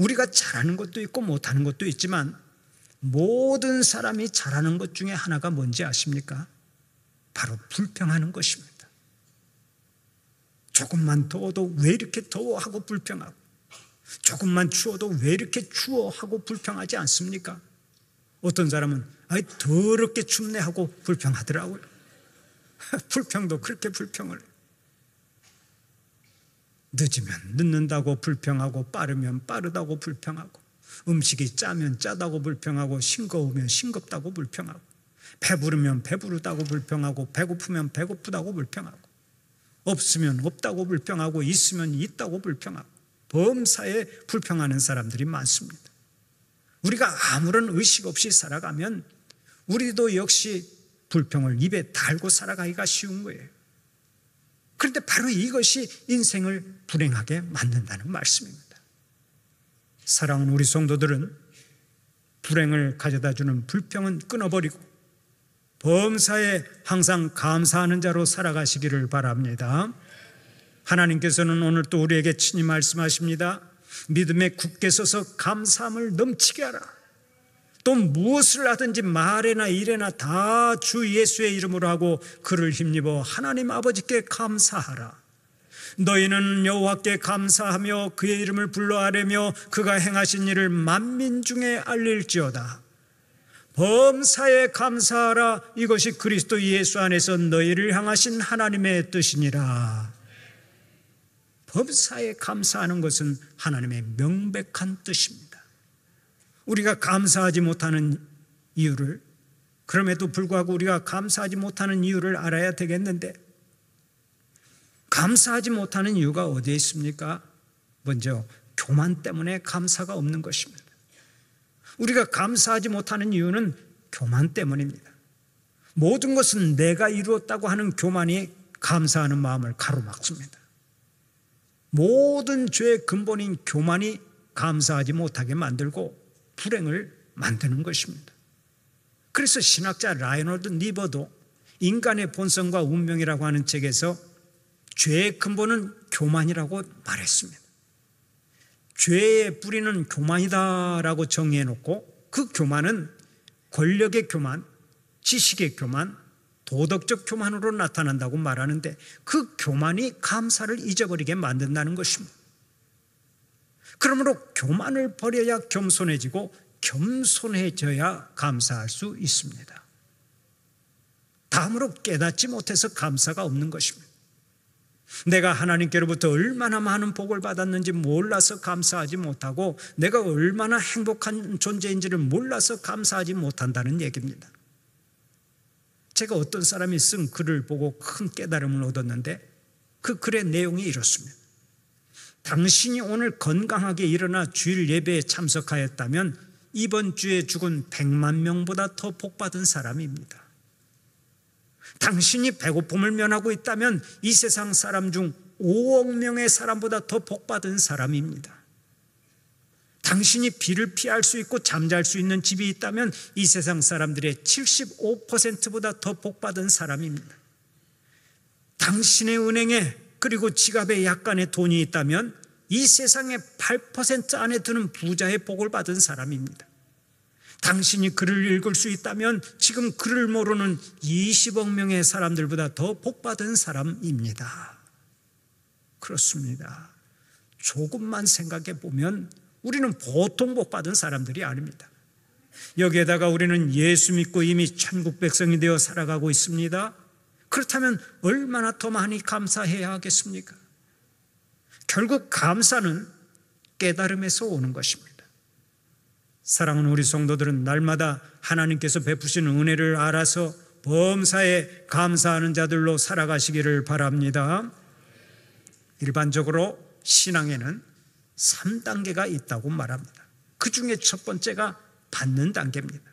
우리가 잘하는 것도 있고 못하는 것도 있지만 모든 사람이 잘하는 것 중에 하나가 뭔지 아십니까? 바로 불평하는 것입니다. 조금만 더워도 왜 이렇게 더워하고 불평하고, 조금만 추워도 왜 이렇게 추워하고 불평하지 않습니까? 어떤 사람은 아이 더럽게 춥네 하고 불평하더라고요. 불평도 그렇게 불평을 해요. 늦으면 늦는다고 불평하고, 빠르면 빠르다고 불평하고, 음식이 짜면 짜다고 불평하고, 싱거우면 싱겁다고 불평하고, 배부르면 배부르다고 불평하고, 배고프면 배고프다고 불평하고, 없으면 없다고 불평하고, 있으면 있다고 불평하고, 범사에 불평하는 사람들이 많습니다. 우리가 아무런 의식 없이 살아가면 우리도 역시 불평을 입에 달고 살아가기가 쉬운 거예요. 그런데 바로 이것이 인생을 불행하게 만든다는 말씀입니다. 사랑하는 우리 성도들은 불행을 가져다주는 불평은 끊어버리고 범사에 항상 감사하는 자로 살아가시기를 바랍니다. 하나님께서는 오늘 또 우리에게 친히 말씀하십니다. 믿음에 굳게 서서 감사함을 넘치게 하라. 또 무엇을 하든지 말에나 일에나 다 주 예수의 이름으로 하고 그를 힘입어 하나님 아버지께 감사하라. 너희는 여호와께 감사하며 그의 이름을 불러 아뢰며 그가 행하신 일을 만민 중에 알릴지어다. 범사에 감사하라. 이것이 그리스도 예수 안에서 너희를 향하신 하나님의 뜻이니라. 범사에 감사하는 것은 하나님의 명백한 뜻입니다. 우리가 감사하지 못하는 이유를, 그럼에도 불구하고 우리가 감사하지 못하는 이유를 알아야 되겠는데, 감사하지 못하는 이유가 어디에 있습니까? 먼저 교만 때문에 감사가 없는 것입니다. 우리가 감사하지 못하는 이유는 교만 때문입니다. 모든 것은 내가 이루었다고 하는 교만이 감사하는 마음을 가로막습니다. 모든 죄의 근본인 교만이 감사하지 못하게 만들고 불행을 만드는 것입니다. 그래서 신학자 라이너드 니버도 인간의 본성과 운명이라고 하는 책에서 죄의 근본은 교만이라고 말했습니다. 죄의 뿌리는 교만이다라고 정의해놓고 그 교만은 권력의 교만, 지식의 교만, 도덕적 교만으로 나타난다고 말하는데 그 교만이 감사를 잊어버리게 만든다는 것입니다. 그러므로 교만을 버려야 겸손해지고 겸손해져야 감사할 수 있습니다. 다음으로 깨닫지 못해서 감사가 없는 것입니다. 내가 하나님께로부터 얼마나 많은 복을 받았는지 몰라서 감사하지 못하고 내가 얼마나 행복한 존재인지를 몰라서 감사하지 못한다는 얘기입니다. 제가 어떤 사람이 쓴 글을 보고 큰 깨달음을 얻었는데 그 글의 내용이 이렇습니다. 당신이 오늘 건강하게 일어나 주일 예배에 참석하였다면 이번 주에 죽은 100만 명보다 더 복받은 사람입니다. 당신이 배고픔을 면하고 있다면 이 세상 사람 중 5억 명의 사람보다 더 복받은 사람입니다. 당신이 비를 피할 수 있고 잠잘 수 있는 집이 있다면 이 세상 사람들의 75%보다 더 복받은 사람입니다. 당신의 은행에 그리고 지갑에 약간의 돈이 있다면 이 세상의 8% 안에 드는 부자의 복을 받은 사람입니다. 당신이 글을 읽을 수 있다면 지금 글을 모르는 20억 명의 사람들보다 더 복받은 사람입니다. 그렇습니다. 조금만 생각해 보면 우리는 보통 복받은 사람들이 아닙니다. 여기에다가 우리는 예수 믿고 이미 천국 백성이 되어 살아가고 있습니다. 그렇다면 얼마나 더 많이 감사해야 하겠습니까? 결국 감사는 깨달음에서 오는 것입니다. 사랑하는 우리 성도들은 날마다 하나님께서 베푸시는 은혜를 알아서 범사에 감사하는 자들로 살아가시기를 바랍니다. 일반적으로 신앙에는 3단계가 있다고 말합니다. 그 중에 첫 번째가 받는 단계입니다.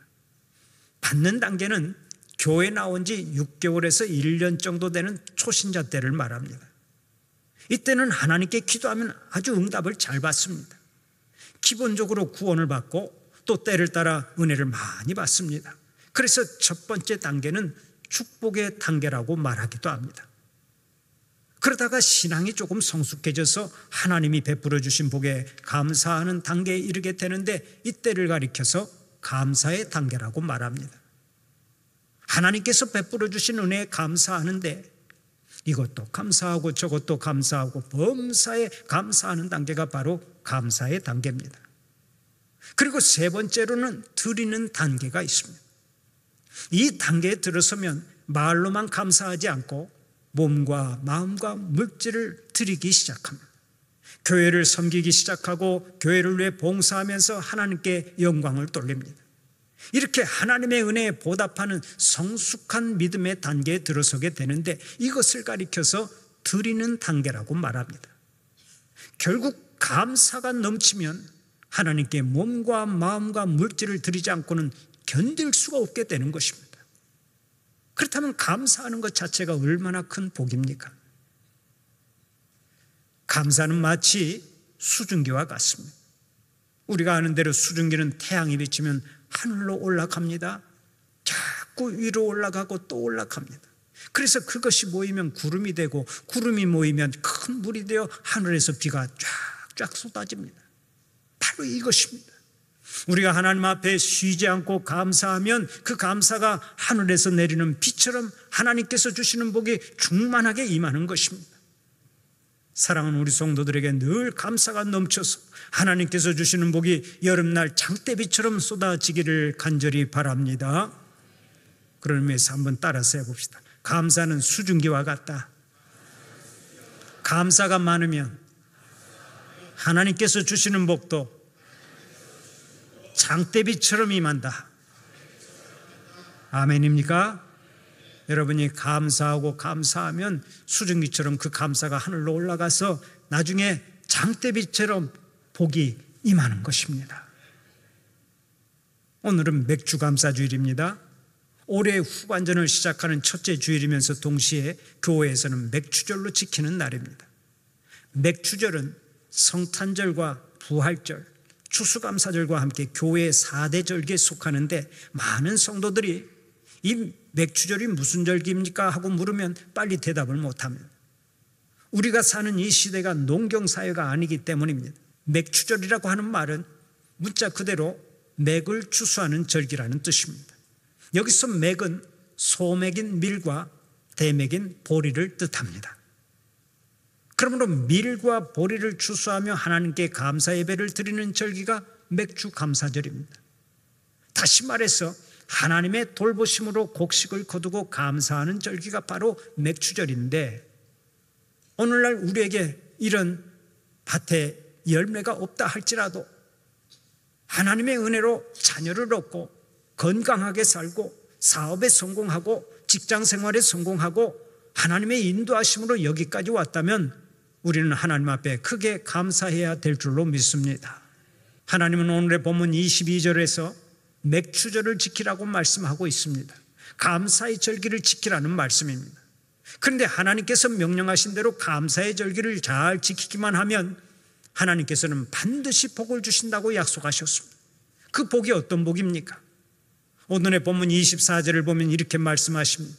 받는 단계는 교회 나온 지 6개월에서 1년 정도 되는 초신자 때를 말합니다. 이때는 하나님께 기도하면 아주 응답을 잘 받습니다. 기본적으로 구원을 받고 또 때를 따라 은혜를 많이 받습니다. 그래서 첫 번째 단계는 축복의 단계라고 말하기도 합니다. 그러다가 신앙이 조금 성숙해져서 하나님이 베풀어 주신 복에 감사하는 단계에 이르게 되는데, 이때를 가리켜서 감사의 단계라고 말합니다. 하나님께서 베풀어 주신 은혜에 감사하는데 이것도 감사하고 저것도 감사하고 범사에 감사하는 단계가 바로 감사의 단계입니다. 그리고 세 번째로는 드리는 단계가 있습니다. 이 단계에 들어서면 말로만 감사하지 않고 몸과 마음과 물질을 드리기 시작합니다. 교회를 섬기기 시작하고 교회를 위해 봉사하면서 하나님께 영광을 돌립니다. 이렇게 하나님의 은혜에 보답하는 성숙한 믿음의 단계에 들어서게 되는데, 이것을 가리켜서 드리는 단계라고 말합니다. 결국 감사가 넘치면 하나님께 몸과 마음과 물질을 드리지 않고는 견딜 수가 없게 되는 것입니다. 그렇다면 감사하는 것 자체가 얼마나 큰 복입니까? 감사는 마치 수증기와 같습니다. 우리가 아는 대로 수증기는 태양이 비치면 하늘로 올라갑니다. 자꾸 위로 올라가고 또 올라갑니다. 그래서 그것이 모이면 구름이 되고, 구름이 모이면 큰 물이 되어 하늘에서 비가 쫙쫙 쏟아집니다. 바로 이것입니다. 우리가 하나님 앞에 쉬지 않고 감사하면 그 감사가 하늘에서 내리는 비처럼 하나님께서 주시는 복이 충만하게 임하는 것입니다. 사랑하는 우리 성도들에게 늘 감사가 넘쳐서 하나님께서 주시는 복이 여름날 장대비처럼 쏟아지기를 간절히 바랍니다. 그런 의미에서 한번 따라서 해봅시다. 감사는 수증기와 같다. 감사가 많으면 하나님께서 주시는 복도 장대비처럼 임한다. 아멘입니까? 여러분이 감사하고 감사하면 수증기처럼 그 감사가 하늘로 올라가서 나중에 장대비처럼 복이 임하는 것입니다. 오늘은 맥주 감사 주일입니다. 올해 후반전을 시작하는 첫째 주일이면서 동시에 교회에서는 맥주절로 지키는 날입니다. 맥주절은 성탄절과 부활절, 추수감사절과 함께 교회의 4대 절기에 속하는데, 많은 성도들이 이 맥주절이 무슨 절기입니까? 하고 물으면 빨리 대답을 못합니다. 우리가 사는 이 시대가 농경사회가 아니기 때문입니다. 맥주절이라고 하는 말은 문자 그대로 맥을 추수하는 절기라는 뜻입니다. 여기서 맥은 소맥인 밀과 대맥인 보리를 뜻합니다. 그러므로 밀과 보리를 추수하며 하나님께 감사 예배를 드리는 절기가 맥주 감사절입니다. 다시 말해서 하나님의 돌보심으로 곡식을 거두고 감사하는 절기가 바로 맥주절인데, 오늘날 우리에게 이런 밭에 열매가 없다 할지라도 하나님의 은혜로 자녀를 얻고 건강하게 살고 사업에 성공하고 직장 생활에 성공하고 하나님의 인도하심으로 여기까지 왔다면 우리는 하나님 앞에 크게 감사해야 될 줄로 믿습니다. 하나님은 오늘의 본문 22절에서 맥주절을 지키라고 말씀하고 있습니다. 감사의 절기를 지키라는 말씀입니다. 그런데 하나님께서 명령하신 대로 감사의 절기를 잘 지키기만 하면 하나님께서는 반드시 복을 주신다고 약속하셨습니다. 그 복이 어떤 복입니까? 오늘의 본문 24절을 보면 이렇게 말씀하십니다.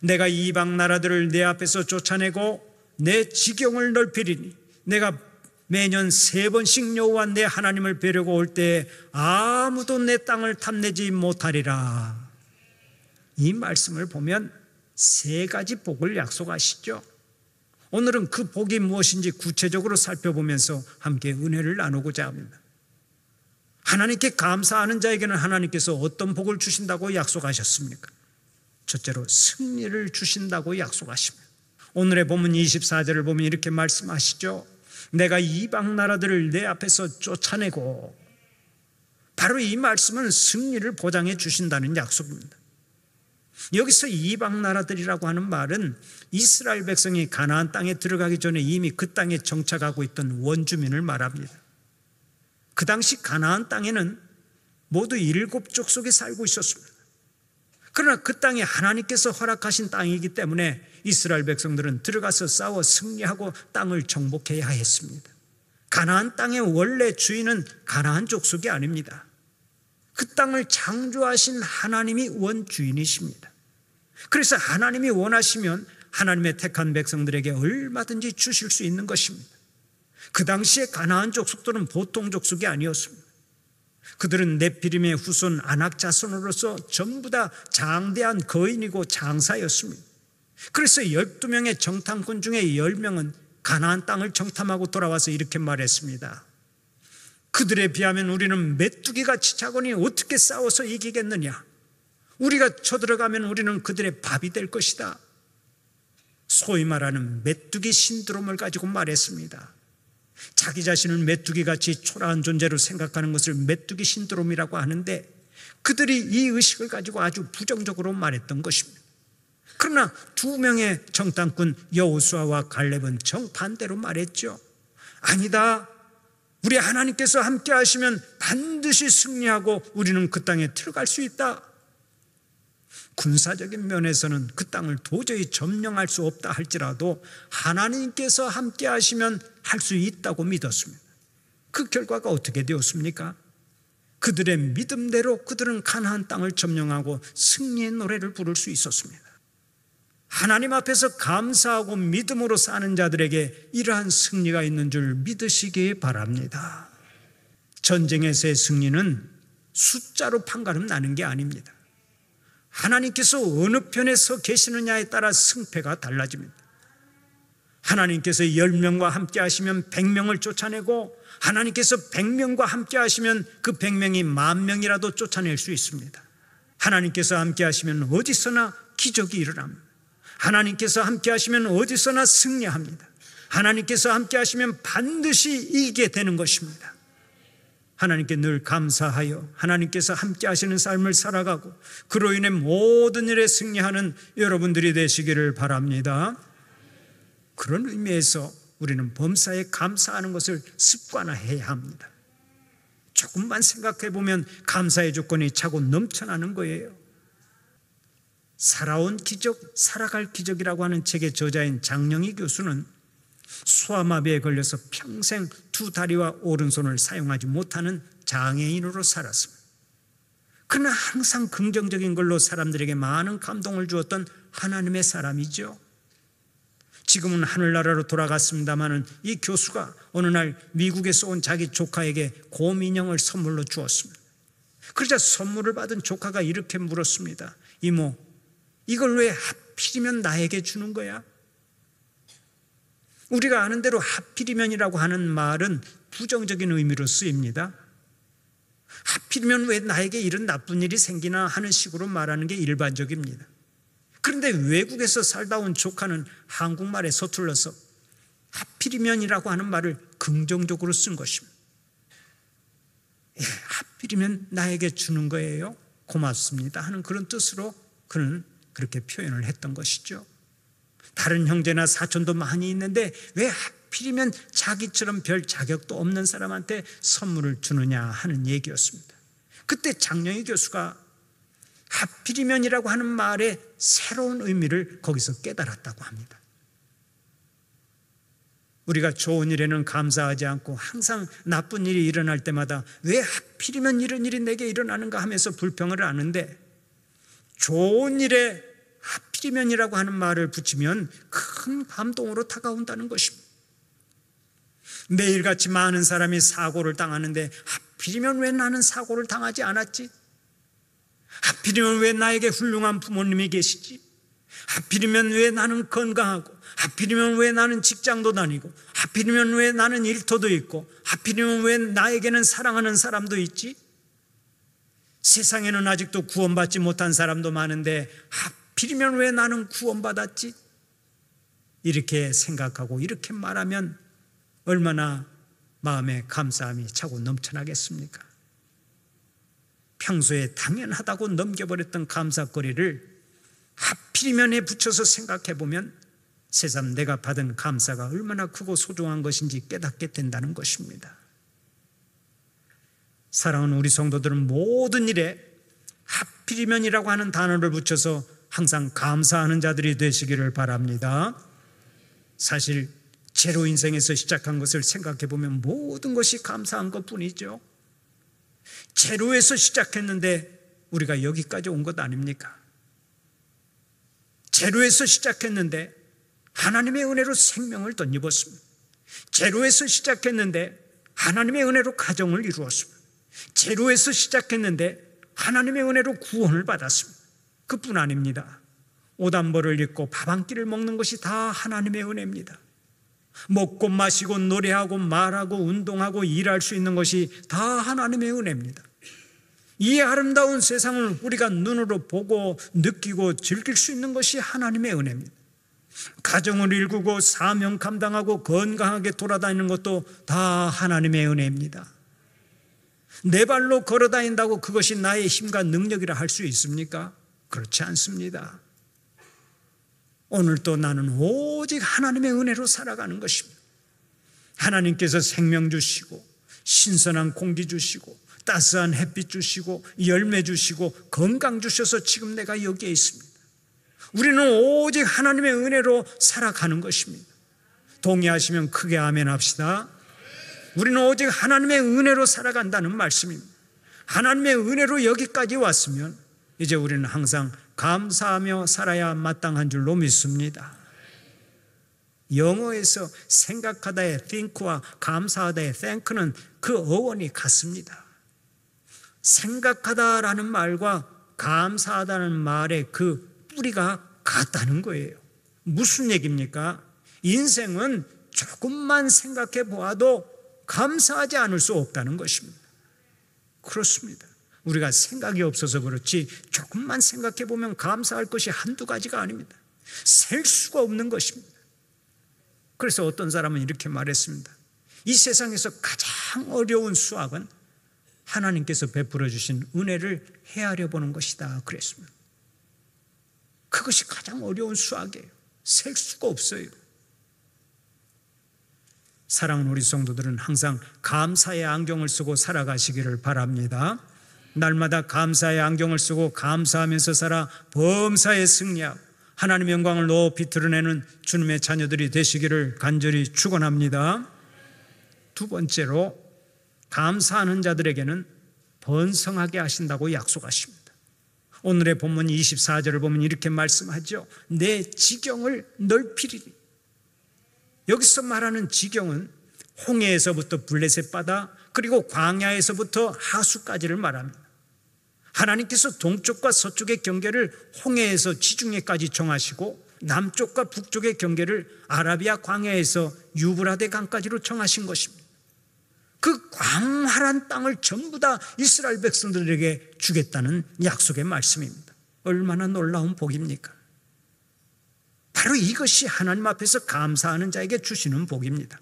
내가 이방 나라들을 내 앞에서 쫓아내고 내 지경을 넓히리니 내가 매년 3번씩 여호와 내 하나님을 뵈려고 올 때에 아무도 내 땅을 탐내지 못하리라. 이 말씀을 보면 3가지 복을 약속하시죠. 오늘은 그 복이 무엇인지 구체적으로 살펴보면서 함께 은혜를 나누고자 합니다. 하나님께 감사하는 자에게는 하나님께서 어떤 복을 주신다고 약속하셨습니까? 첫째로 승리를 주신다고 약속하십니다. 오늘의 본문 24절을 보면 이렇게 말씀하시죠. 내가 이방 나라들을 내 앞에서 쫓아내고, 바로 이 말씀은 승리를 보장해 주신다는 약속입니다. 여기서 이방 나라들이라고 하는 말은 이스라엘 백성이 가나안 땅에 들어가기 전에 이미 그 땅에 정착하고 있던 원주민을 말합니다. 그 당시 가나안 땅에는 모두 7족속이 살고 있었습니다. 그러나 그 땅이 하나님께서 허락하신 땅이기 때문에 이스라엘 백성들은 들어가서 싸워 승리하고 땅을 정복해야 했습니다. 가나안 땅의 원래 주인은 가나안 족속이 아닙니다. 그 땅을 창조하신 하나님이 원주인이십니다. 그래서 하나님이 원하시면 하나님의 택한 백성들에게 얼마든지 주실 수 있는 것입니다. 그 당시에 가나안 족속들은 보통 족속이 아니었습니다. 그들은 네피림의 후손 아낙 자손으로서 전부 다 장대한 거인이고 장사였습니다. 그래서 12명의 정탐꾼 중에 10명은 가나안 땅을 정탐하고 돌아와서 이렇게 말했습니다. 그들에 비하면 우리는 메뚜기같이 작으니 어떻게 싸워서 이기겠느냐? 우리가 쳐들어가면 우리는 그들의 밥이 될 것이다. 소위 말하는 메뚜기 신드롬을 가지고 말했습니다. 자기 자신을 메뚜기같이 초라한 존재로 생각하는 것을 메뚜기 신드롬이라고 하는데, 그들이 이 의식을 가지고 아주 부정적으로 말했던 것입니다. 그러나 2명의 정탐꾼 여호수아와 갈렙은 정반대로 말했죠. 아니다. 우리 하나님께서 함께 하시면 반드시 승리하고 우리는 그 땅에 들어갈 수 있다. 군사적인 면에서는 그 땅을 도저히 점령할 수 없다 할지라도 하나님께서 함께 하시면 할 수 있다고 믿었습니다. 그 결과가 어떻게 되었습니까? 그들의 믿음대로 그들은 가나안 땅을 점령하고 승리의 노래를 부를 수 있었습니다. 하나님 앞에서 감사하고 믿음으로 사는 자들에게 이러한 승리가 있는 줄 믿으시기 바랍니다. 전쟁에서의 승리는 숫자로 판가름 나는 게 아닙니다. 하나님께서 어느 편에 서 계시느냐에 따라 승패가 달라집니다. 하나님께서 10명과 함께 하시면 100명을 쫓아내고, 하나님께서 100명과 함께 하시면 그 100명이 10,000명이라도 쫓아낼 수 있습니다. 하나님께서 함께 하시면 어디서나 기적이 일어납니다. 하나님께서 함께 하시면 어디서나 승리합니다. 하나님께서 함께 하시면 반드시 이기게 되는 것입니다. 하나님께 늘 감사하여 하나님께서 함께 하시는 삶을 살아가고 그로 인해 모든 일에 승리하는 여러분들이 되시기를 바랍니다. 그런 의미에서 우리는 범사에 감사하는 것을 습관화해야 합니다. 조금만 생각해 보면 감사의 조건이 차고 넘쳐나는 거예요. 살아온 기적, 살아갈 기적이라고 하는 책의 저자인 장영희 교수는 소아마비에 걸려서 평생 2다리와 오른손을 사용하지 못하는 장애인으로 살았습니다. 그러나 항상 긍정적인 걸로 사람들에게 많은 감동을 주었던 하나님의 사람이죠. 지금은 하늘나라로 돌아갔습니다마는 이 교수가 어느 날 미국에서 온 자기 조카에게 곰 인형을 선물로 주었습니다. 그러자 선물을 받은 조카가 이렇게 물었습니다. 이모, 이걸 왜 하필이면 나에게 주는 거야? 우리가 아는 대로 하필이면이라고 하는 말은 부정적인 의미로 쓰입니다. 하필이면 왜 나에게 이런 나쁜 일이 생기나 하는 식으로 말하는 게 일반적입니다. 그런데 외국에서 살다 온 조카는 한국말에 서툴러서 하필이면이라고 하는 말을 긍정적으로 쓴 것입니다. 하필이면 나에게 주는 거예요? 고맙습니다 하는 그런 뜻으로 그는 그렇게 표현을 했던 것이죠. 다른 형제나 사촌도 많이 있는데 왜 하필이면 자기처럼 별 자격도 없는 사람한테 선물을 주느냐 하는 얘기였습니다. 그때 장영희 교수가 하필이면이라고 하는 말의 새로운 의미를 거기서 깨달았다고 합니다. 우리가 좋은 일에는 감사하지 않고 항상 나쁜 일이 일어날 때마다 왜 하필이면 이런 일이 내게 일어나는가 하면서 불평을 하는데, 좋은 일에 하필이면이라고 하는 말을 붙이면 큰 감동으로 다가온다는 것입니다. 매일같이 많은 사람이 사고를 당하는데 하필이면 왜 나는 사고를 당하지 않았지? 하필이면 왜 나에게 훌륭한 부모님이 계시지? 하필이면 왜 나는 건강하고, 하필이면 왜 나는 직장도 다니고, 하필이면 왜 나는 일터도 있고, 하필이면 왜 나에게는 사랑하는 사람도 있지? 세상에는 아직도 구원받지 못한 사람도 많은데 하필이면 왜 나는 구원받았지? 이렇게 생각하고 이렇게 말하면 얼마나 마음에 감사함이 차고 넘쳐나겠습니까? 평소에 당연하다고 넘겨버렸던 감사거리를 하필이면에 붙여서 생각해 보면 새삼 내가 받은 감사가 얼마나 크고 소중한 것인지 깨닫게 된다는 것입니다. 사랑하는 우리 성도들은 모든 일에 하필이면이라고 하는 단어를 붙여서 항상 감사하는 자들이 되시기를 바랍니다. 사실 제로 인생에서 시작한 것을 생각해 보면 모든 것이 감사한 것뿐이죠. 제로에서 시작했는데 우리가 여기까지 온 것 아닙니까? 제로에서 시작했는데 하나님의 은혜로 생명을 덧입었습니다. 제로에서 시작했는데 하나님의 은혜로 가정을 이루었습니다. 제로에서 시작했는데 하나님의 은혜로 구원을 받았습니다. 그뿐 아닙니다. 옷단벌을 입고 밥 한 끼를 먹는 것이 다 하나님의 은혜입니다. 먹고 마시고 노래하고 말하고 운동하고 일할 수 있는 것이 다 하나님의 은혜입니다. 이 아름다운 세상을 우리가 눈으로 보고 느끼고 즐길 수 있는 것이 하나님의 은혜입니다. 가정을 일구고 사명 감당하고 건강하게 돌아다니는 것도 다 하나님의 은혜입니다. 내 발로 걸어다닌다고 그것이 나의 힘과 능력이라 할 수 있습니까? 그렇지 않습니다. 오늘도 나는 오직 하나님의 은혜로 살아가는 것입니다. 하나님께서 생명 주시고 신선한 공기 주시고 따스한 햇빛 주시고 열매 주시고 건강 주셔서 지금 내가 여기에 있습니다. 우리는 오직 하나님의 은혜로 살아가는 것입니다. 동의하시면 크게 아멘 합시다. 우리는 오직 하나님의 은혜로 살아간다는 말씀입니다. 하나님의 은혜로 여기까지 왔으면 이제 우리는 항상 감사하며 살아야 마땅한 줄로 믿습니다. 영어에서 생각하다의 think와 감사하다의 thank는 그 어원이 같습니다. 생각하다라는 말과 감사하다는 말의 그 뿌리가 같다는 거예요. 무슨 얘기입니까? 인생은 조금만 생각해 보아도 감사하지 않을 수 없다는 것입니다. 그렇습니다. 우리가 생각이 없어서 그렇지 조금만 생각해 보면 감사할 것이 한두 가지가 아닙니다. 셀 수가 없는 것입니다. 그래서 어떤 사람은 이렇게 말했습니다. 이 세상에서 가장 어려운 수학은 하나님께서 베풀어 주신 은혜를 헤아려 보는 것이다 그랬습니다. 그것이 가장 어려운 수학이에요. 셀 수가 없어요. 사랑하는 우리 성도들은 항상 감사의 안경을 쓰고 살아가시기를 바랍니다. 날마다 감사의 안경을 쓰고 감사하면서 살아 범사에 승리하고 하나님의 영광을 높이 드러내는 주님의 자녀들이 되시기를 간절히 축원합니다. 두 번째로 감사하는 자들에게는 번성하게 하신다고 약속하십니다. 오늘의 본문 24절을 보면 이렇게 말씀하죠. 내 지경을 넓히리니. 여기서 말하는 지경은 홍해에서부터 블레셋 바다 그리고 광야에서부터 하수까지를 말합니다. 하나님께서 동쪽과 서쪽의 경계를 홍해에서 지중해까지 정하시고 남쪽과 북쪽의 경계를 아라비아 광야에서 유브라데 강까지로 정하신 것입니다. 그 광활한 땅을 전부 다 이스라엘 백성들에게 주겠다는 약속의 말씀입니다. 얼마나 놀라운 복입니까? 바로 이것이 하나님 앞에서 감사하는 자에게 주시는 복입니다.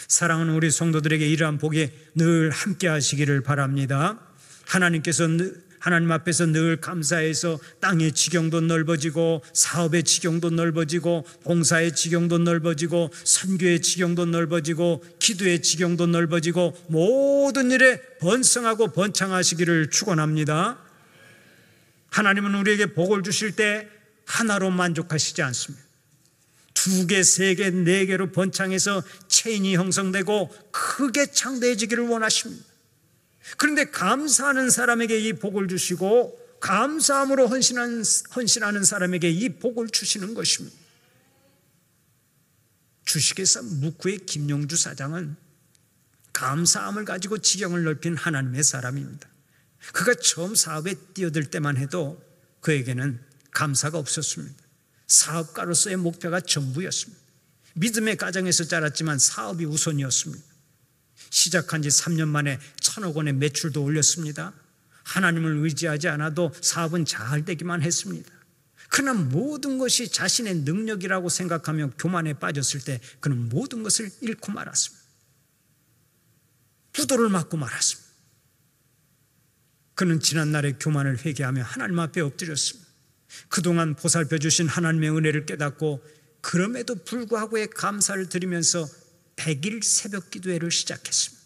사랑하는 우리 성도들에게 이러한 복이 늘 함께 하시기를 바랍니다. 하나님 앞에서 늘 감사해서 땅의 지경도 넓어지고 사업의 지경도 넓어지고 봉사의 지경도 넓어지고 선교의 지경도 넓어지고 기도의 지경도 넓어지고 모든 일에 번성하고 번창하시기를 축원합니다. 하나님은 우리에게 복을 주실 때 하나로 만족하시지 않습니다. 2개, 3개, 4개로 번창해서 체인이 형성되고 크게 창대해지기를 원하십니다. 그런데 감사하는 사람에게 이 복을 주시고 감사함으로 헌신하는 사람에게 이 복을 주시는 것입니다. 주식회사 무쿠의 김용주 사장은 감사함을 가지고 지경을 넓힌 하나님의 사람입니다. 그가 처음 사업에 뛰어들 때만 해도 그에게는 감사가 없었습니다. 사업가로서의 목표가 전부였습니다. 믿음의 가정에서 자랐지만 사업이 우선이었습니다. 시작한 지 3년 만에 1,000억 원의 매출도 올렸습니다. 하나님을 의지하지 않아도 사업은 잘 되기만 했습니다. 그러나 모든 것이 자신의 능력이라고 생각하며 교만에 빠졌을 때 그는 모든 것을 잃고 말았습니다. 부도를 맞고 말았습니다. 그는 지난날의 교만을 회개하며 하나님 앞에 엎드렸습니다. 그동안 보살펴 주신 하나님의 은혜를 깨닫고 그럼에도 불구하고의 감사를 드리면서 100일 새벽 기도회를 시작했습니다.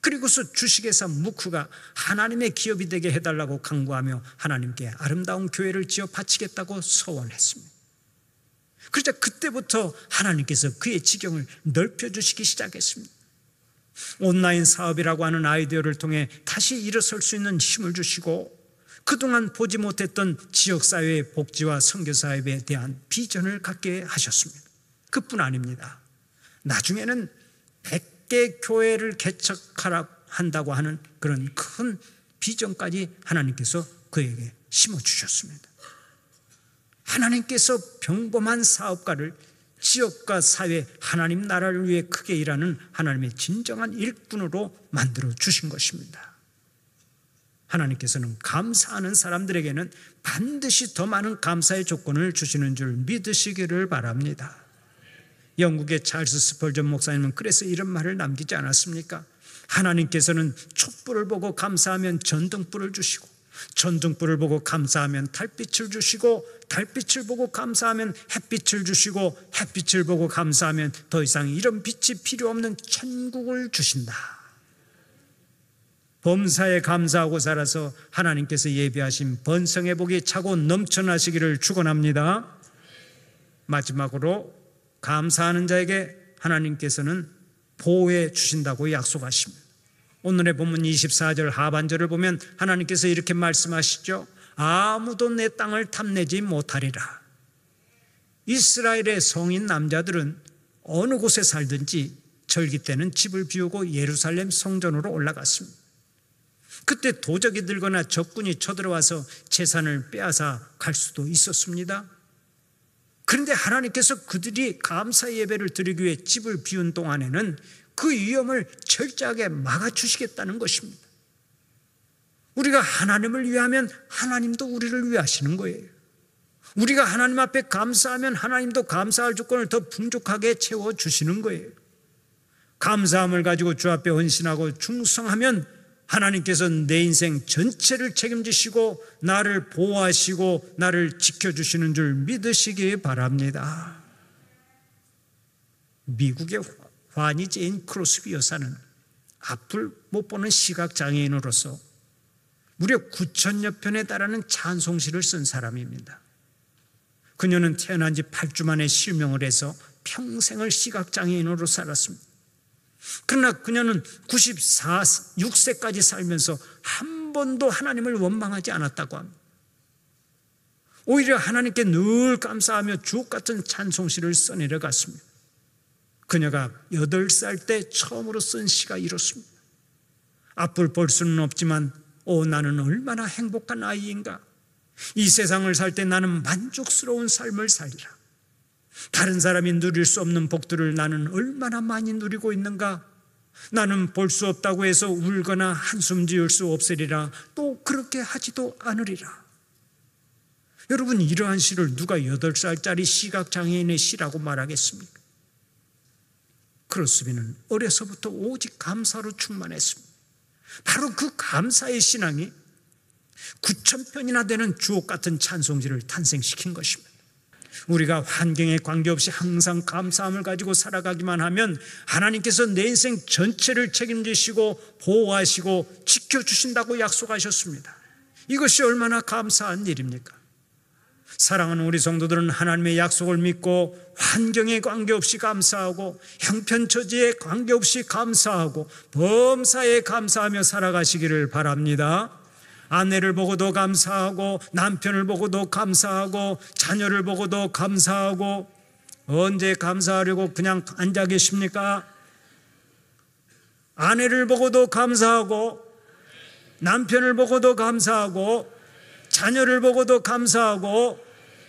그리고서 주식회사 무크가 하나님의 기업이 되게 해달라고 간구하며 하나님께 아름다운 교회를 지어 바치겠다고 서원했습니다. 그러자 그때부터 하나님께서 그의 지경을 넓혀주시기 시작했습니다. 온라인 사업이라고 하는 아이디어를 통해 다시 일어설 수 있는 힘을 주시고 그동안 보지 못했던 지역사회의 복지와 선교사업에 대한 비전을 갖게 하셨습니다. 그뿐 아닙니다. 나중에는 100개 교회를 개척하라 한다고 하는 그런 큰 비전까지 하나님께서 그에게 심어주셨습니다. 하나님께서 평범한 사업가를 지역과 사회, 하나님 나라를 위해 크게 일하는 하나님의 진정한 일꾼으로 만들어 주신 것입니다. 하나님께서는 감사하는 사람들에게는 반드시 더 많은 감사의 조건을 주시는 줄 믿으시기를 바랍니다. 영국의 찰스 스펄전 목사님은 그래서 이런 말을 남기지 않았습니까? 하나님께서는 촛불을 보고 감사하면 전등불을 주시고, 전등불을 보고 감사하면 달빛을 주시고, 달빛을 보고 감사하면 햇빛을 주시고, 햇빛을 보고 감사하면 더 이상 이런 빛이 필요 없는 천국을 주신다. 범사에 감사하고 살아서 하나님께서 예비하신 번성의 복이 차고 넘쳐나시기를 축원합니다. 마지막으로 감사하는 자에게 하나님께서는 보호해 주신다고 약속하십니다. 오늘의 본문 24절 하반절을 보면 하나님께서 이렇게 말씀하시죠. 아무도 내 땅을 탐내지 못하리라. 이스라엘의 성인 남자들은 어느 곳에 살든지 절기 때는 집을 비우고 예루살렘 성전으로 올라갔습니다. 그때 도적이 들거나 적군이 쳐들어와서 재산을 빼앗아 갈 수도 있었습니다. 그런데 하나님께서 그들이 감사 예배를 드리기 위해 집을 비운 동안에는 그 위험을 철저하게 막아주시겠다는 것입니다. 우리가 하나님을 위하면 하나님도 우리를 위하시는 거예요. 우리가 하나님 앞에 감사하면 하나님도 감사할 조건을 더 풍족하게 채워주시는 거예요. 감사함을 가지고 주 앞에 헌신하고 충성하면 하나님께서 내 인생 전체를 책임지시고 나를 보호하시고 나를 지켜주시는 줄 믿으시기 바랍니다. 미국의 환희 제인 크로스비 여사는 앞을 못 보는 시각장애인으로서 무려 9,000여 편에 달하는 찬송시를 쓴 사람입니다. 그녀는 태어난 지 8주 만에 실명을 해서 평생을 시각장애인으로 살았습니다. 그러나 그녀는 96세까지 살면서 한 번도 하나님을 원망하지 않았다고 합니다. 오히려 하나님께 늘 감사하며 주옥같은 찬송시를 써내려갔습니다. 그녀가 8살 때 처음으로 쓴 시가 이렇습니다. 앞을 볼 수는 없지만 나는 얼마나 행복한 아이인가. 이 세상을 살 때 나는 만족스러운 삶을 살리라. 다른 사람이 누릴 수 없는 복들을 나는 얼마나 많이 누리고 있는가. 나는 볼 수 없다고 해서 울거나 한숨 지을 수 없으리라. 또 그렇게 하지도 않으리라. 여러분, 이러한 시를 누가 8살짜리 시각장애인의 시라고 말하겠습니까? 크로스비는 어려서부터 오직 감사로 충만했습니다. 바로 그 감사의 신앙이 9,000편이나 되는 주옥 같은 찬송지를 탄생시킨 것입니다. 우리가 환경에 관계없이 항상 감사함을 가지고 살아가기만 하면 하나님께서 내 인생 전체를 책임지시고 보호하시고 지켜주신다고 약속하셨습니다. 이것이 얼마나 감사한 일입니까? 사랑하는 우리 성도들은 하나님의 약속을 믿고 환경에 관계없이 감사하고 형편처지에 관계없이 감사하고 범사에 감사하며 살아가시기를 바랍니다. 아내를 보고도 감사하고 남편을 보고도 감사하고 자녀를 보고도 감사하고 언제 감사하려고 그냥 앉아 계십니까? 아내를 보고도 감사하고 남편을 보고도 감사하고 자녀를 보고도 감사하고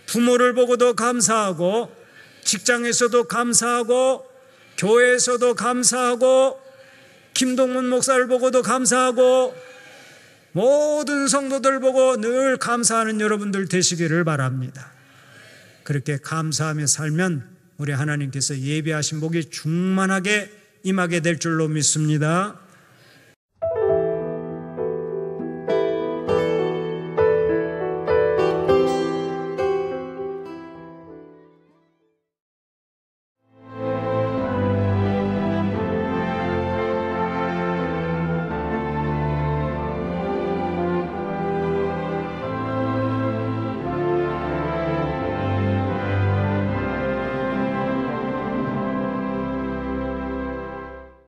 부모를 보고도 감사하고 직장에서도 감사하고 교회에서도 감사하고 김동문 목사를 보고도 감사하고 모든 성도들 보고 늘 감사하는 여러분들 되시기를 바랍니다. 그렇게 감사하며 살면 우리 하나님께서 예비하신 복이 충만하게 임하게 될 줄로 믿습니다.